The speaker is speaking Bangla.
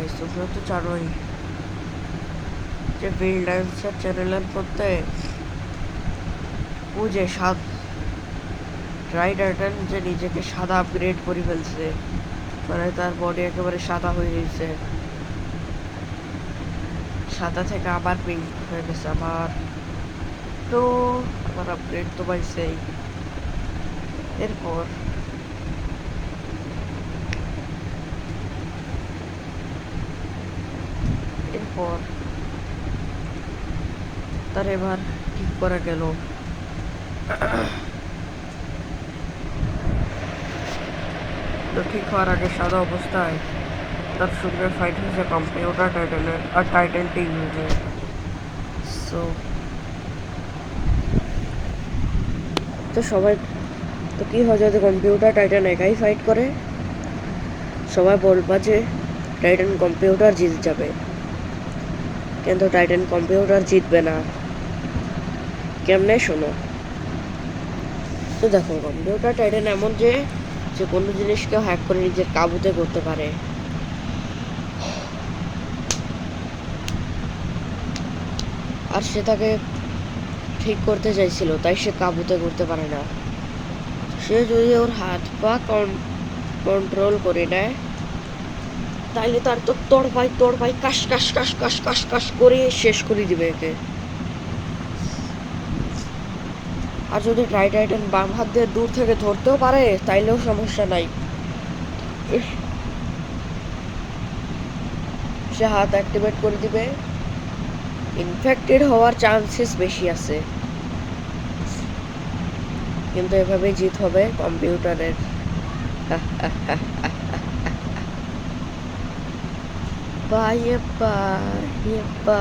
গাইস, তোমরা তো জানোই যে বিল ডান্সার চ্যানেলের মধ্যে ও যে রাইডারটান যে নিজেকে সাদা আপগ্রেড করে ফেলছে, মানে তার বডি একেবারে সাদা হয়ে গেছে, সাদা থেকে আবার পিঙ্ক হয়ে গেছে। তো আবার আপগ্রেড তো পাইছেই। এরপর তার এবার ঠিক করা গেল। তো ঠিক হওয়ার আগে সাদা অবস্থায় তার সঙ্গে ফাইট হয়েছে কম্পিউটার টাইটেলের আর টাইটেল টিম হয়েছে। সো তো সবাই তো কি হয় যদি কম্পিউটার টাইটান একাই ফাইট করে? সবাই বলবা যে টাইটান কম্পিউটার জিতে যাবে, কিন্তু টাইটান কম্পিউটার জিতবে না। কেমনে শোনো। তো দেখো, কম্পিউটার টাইটান এমন যে যে কোনো জিনিসকে হ্যাক করে নিজের কাবুতে করতে পারে। আর সে তাকে ঠিক করতে চাইছিল, তাই সে কাবুতে করতে পারে না। সে যদি ওর হাত পা কন্ট্রোল করে নেয়, তাইলে তার তো তোড়পাই কাশ কাশ কাশ কাশ কাশ কাশ করে শেষ করে দিবে একে। আর যদি টাইটান বাম হাত দিয়ে দূর থেকে ধরতেও পারে, তাইলেও সমস্যা নাই, সে হাত অ্যাক্টিভেট করে দিবে। ইনফেক্টেড হওয়ার চান্সেস বেশি আছে, কিন্তু এভাবেই জিত হবে কম্পিউটারের। Bye bye bye.